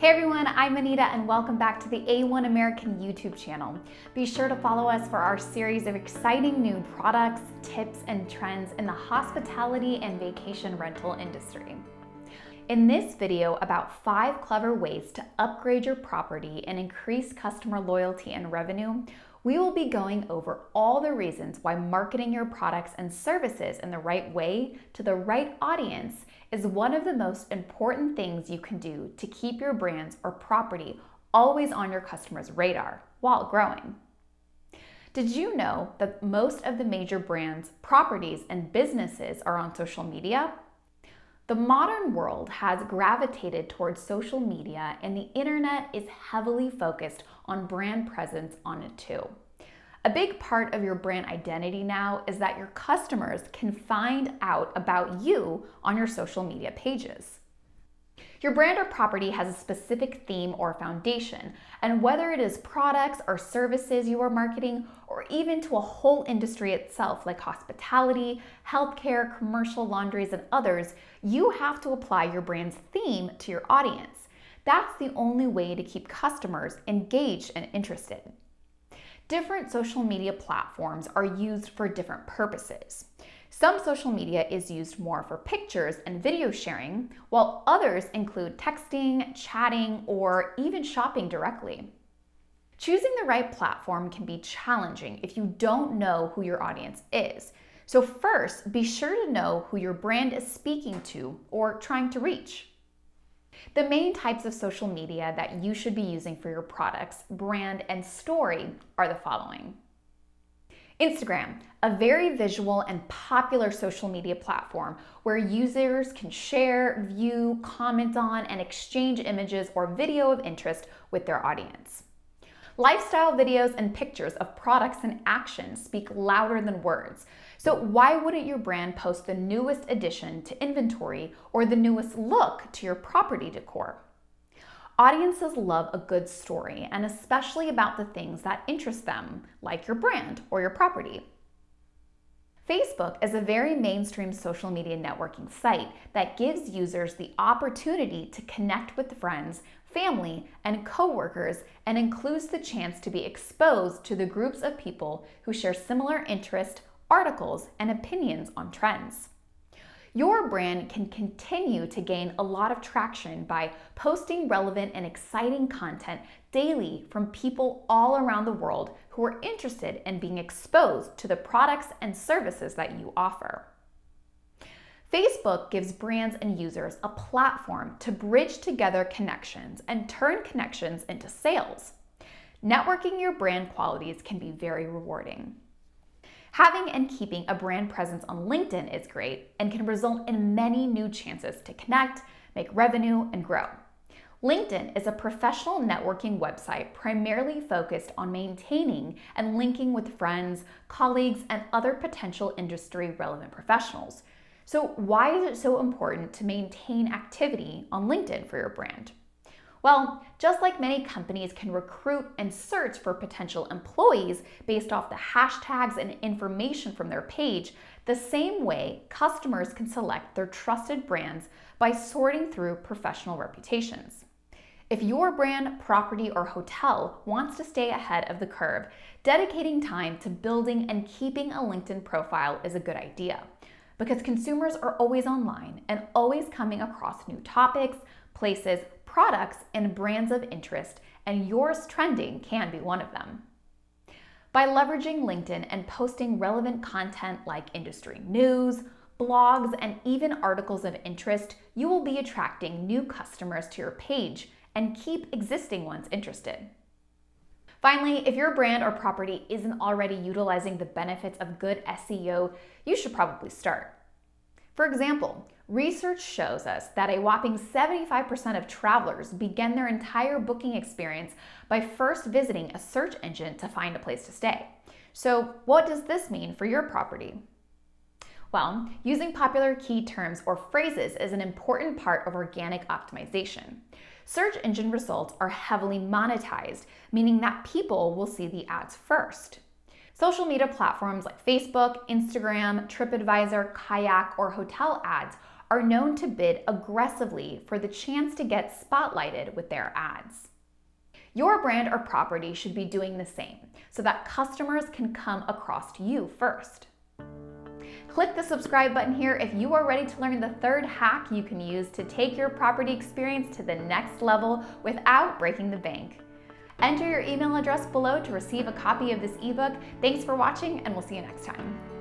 Hey everyone, I'm Anita and welcome back to the A1 American YouTube channel. Be sure to follow us for our series of exciting new products, tips, and trends in the hospitality and vacation rental industry. In this video about 5 clever ways to upgrade your property and increase customer loyalty and revenue, we will be going over all the reasons why marketing your products and services in the right way to the right audience is one of the most important things you can do to keep your brands or property always on your customers' radar while growing. Did you know that most of the major brands, properties, and businesses are on social media? The modern world has gravitated towards social media, and the internet is heavily focused on brand presence on it too. A big part of your brand identity now is that your customers can find out about you on your social media pages. Your brand or property has a specific theme or foundation, and whether it is products or services you are marketing, or even to a whole industry itself like hospitality, healthcare, commercial laundries, and others, you have to apply your brand's theme to your audience. That's the only way to keep customers engaged and interested. Different social media platforms are used for different purposes. Some social media is used more for pictures and video sharing, while others include texting, chatting, or even shopping directly. Choosing the right platform can be challenging if you don't know who your audience is. So first, be sure to know who your brand is speaking to or trying to reach. The main types of social media that you should be using for your products, brand, and story are the following. Instagram, a very visual and popular social media platform where users can share, view, comment on, and exchange images or video of interest with their audience. Lifestyle videos and pictures of products and actions speak louder than words. So why wouldn't your brand post the newest addition to inventory or the newest look to your property decor? Audiences love a good story, and especially about the things that interest them, like your brand or your property. Facebook is a very mainstream social media networking site that gives users the opportunity to connect with friends, family, and coworkers, and includes the chance to be exposed to the groups of people who share similar interests, articles, and opinions on trends. Your brand can continue to gain a lot of traction by posting relevant and exciting content daily from people all around the world who are interested in being exposed to the products and services that you offer. Facebook gives brands and users a platform to bridge together connections and turn connections into sales. Networking your brand qualities can be very rewarding. Having and keeping a brand presence on LinkedIn is great and can result in many new chances to connect, make revenue, and grow. LinkedIn is a professional networking website primarily focused on maintaining and linking with friends, colleagues, and other potential industry-relevant professionals. So why is it so important to maintain activity on LinkedIn for your brand? Well, just like many companies can recruit and search for potential employees based off the hashtags and information from their page, the same way customers can select their trusted brands by sorting through professional reputations. If your brand, property, or hotel wants to stay ahead of the curve, dedicating time to building and keeping a LinkedIn profile is a good idea, because consumers are always online and always coming across new topics, places, products, and brands of interest, and yours trending can be one of them. By leveraging LinkedIn and posting relevant content like industry news, blogs, and even articles of interest, you will be attracting new customers to your page and keep existing ones interested. Finally, if your brand or property isn't already utilizing the benefits of good SEO, you should probably start. For example, research shows us that a whopping 75% of travelers begin their entire booking experience by first visiting a search engine to find a place to stay. So what does this mean for your property? Well, using popular key terms or phrases is an important part of organic optimization. Search engine results are heavily monetized, meaning that people will see the ads first. Social media platforms like Facebook, Instagram, TripAdvisor, Kayak, or hotel ads are known to bid aggressively for the chance to get spotlighted with their ads. Your brand or property should be doing the same so that customers can come across you first. Click the subscribe button here if you are ready to learn the third hack you can use to take your property experience to the next level without breaking the bank. Enter your email address below to receive a copy of this ebook. Thanks for watching, and we'll see you next time.